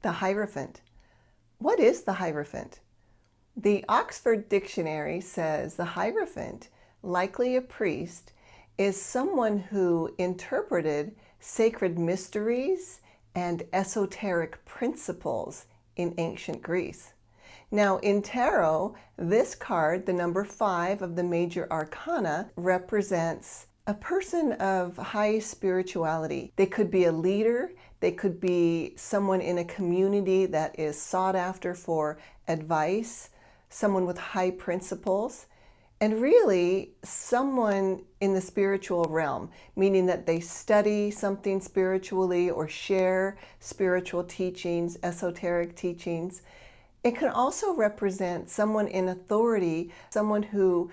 The Hierophant. What is the Hierophant? The Oxford Dictionary says the Hierophant, likely a priest, is someone who interpreted sacred mysteries and esoteric principles in ancient Greece. Now, in tarot, this card, the number 5 of the Major Arcana, represents a person of high spirituality. They could be a leader, they could be someone in a community that is sought after for advice, someone with high principles, and really someone in the spiritual realm, meaning that they study something spiritually or share spiritual teachings, esoteric teachings. It can also represent someone in authority, someone who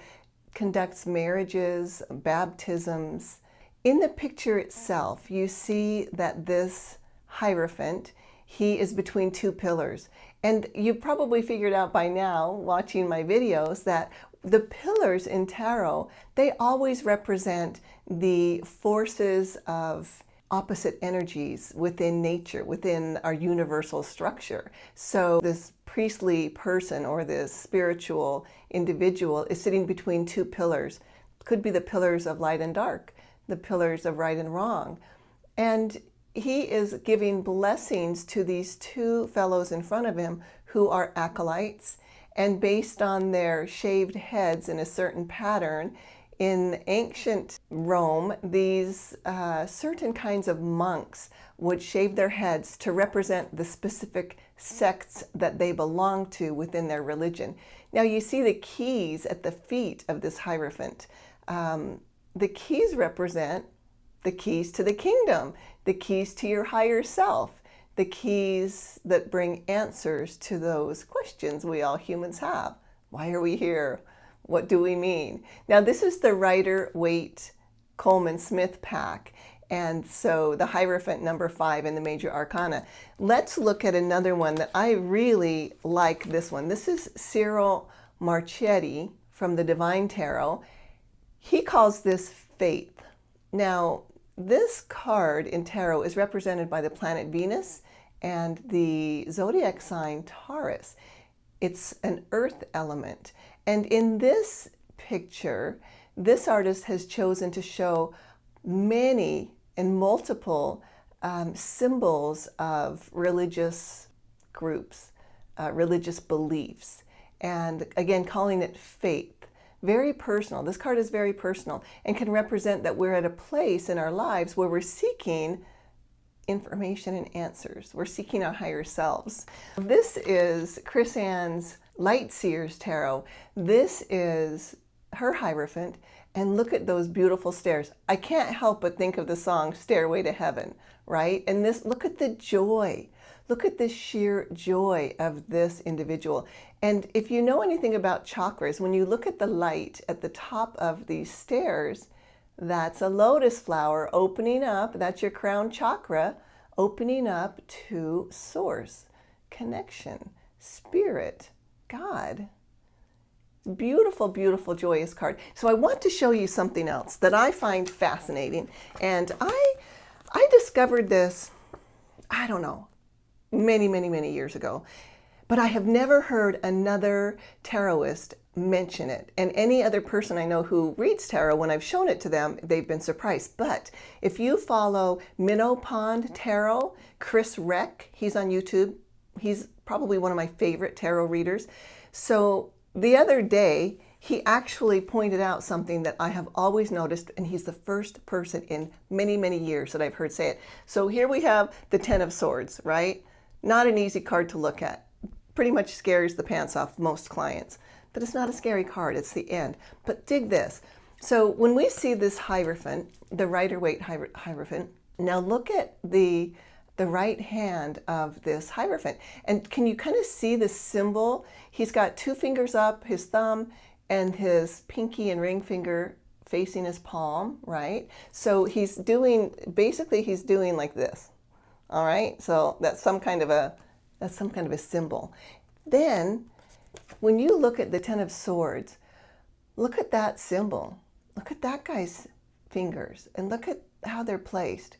conducts marriages, baptisms. In the picture itself, you see that this Hierophant, he is between 2 pillars. And you've probably figured out by now, watching my videos, that the pillars in tarot, they always represent the forces of opposite energies within nature, within our universal structure. So this priestly person or this spiritual individual is sitting between 2 pillars. Could be the pillars of light and dark, the pillars of right and wrong. And he is giving blessings to these 2 fellows in front of him who are acolytes. And based on their shaved heads in a certain pattern, in ancient Rome, these certain kinds of monks would shave their heads to represent the specific sects that they belong to within their religion. Now you see the keys at the feet of this Hierophant. The keys represent the keys to the kingdom, the keys to your higher self, the keys that bring answers to those questions we all humans have. Why are we here? What do we mean? Now, this is the Rider-Waite-Coleman-Smith pack. And so the Hierophant number 5 in the Major Arcana. Let's look at another one that I really like this one. This is Cyril Marchetti from the Divine Tarot. He calls this Faith. Now, this card in tarot is represented by the planet Venus and the zodiac sign Taurus. It's an earth element. And in this picture, this artist has chosen to show many and multiple symbols of religious groups, religious beliefs, and again, calling it faith. Very personal. This card is very personal and can represent that we're at a place in our lives where we're seeking information and answers. We're seeking our higher selves. This is Chris Ann's Light Seers Tarot. This is her Hierophant, and look at those beautiful stairs. I can't help but think of the song Stairway to Heaven, right? And this, look at the joy. Look at the sheer joy of this individual. And if you know anything about chakras, when you look at the light at the top of these stairs, that's a lotus flower opening up. That's your crown chakra, opening up to source, connection, spirit, God. Beautiful, beautiful, joyous card. So I want to show you something else that I find fascinating. And I discovered this, I don't know, many, many, many years ago. But I have never heard another tarotist mention it. And any other person I know who reads tarot, when I've shown it to them, they've been surprised. But if you follow Minnow Pond Tarot, Chris Reck, he's on YouTube. He's probably one of my favorite tarot readers. So the other day, he actually pointed out something that I have always noticed, and he's the first person in many, many years that I've heard say it. So here we have the 10 of Swords, right? Not an easy card to look at. Pretty much scares the pants off most clients. But it's not a scary card, it's the end. But dig this. So when we see this Hierophant, the Rider-Waite Hierophant, now look at the right hand of this Hierophant. And can you kind of see the symbol? He's got 2 fingers up, his thumb, and his pinky and ring finger facing his palm, right? So he's doing, basically he's doing like this. All right, so that's some kind of a symbol. Then, when you look at the 10 of Swords, look at that symbol. Look at that guy's fingers, and look at how they're placed.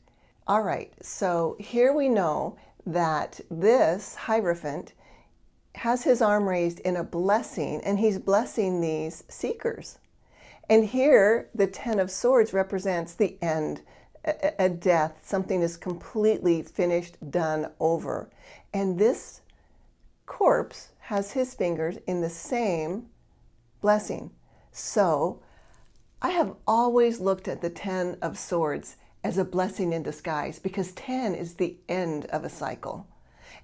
All right, so here we know that this Hierophant has his arm raised in a blessing, and he's blessing these seekers. And here, the Ten of Swords represents the end, a death. Something is completely finished, done, over. And this corpse has his fingers in the same blessing. So I have always looked at the Ten of Swords as a blessing in disguise, because 10 is the end of a cycle.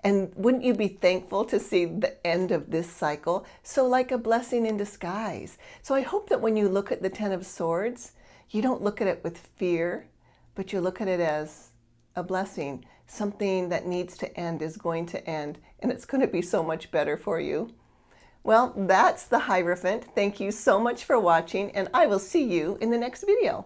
And wouldn't you be thankful to see the end of this cycle? So like a blessing in disguise. So I hope that when you look at the Ten of Swords, you don't look at it with fear, but you look at it as a blessing. Something that needs to end is going to end, and it's going to be so much better for you. Well, that's the Hierophant. Thank you so much for watching, and I will see you in the next video.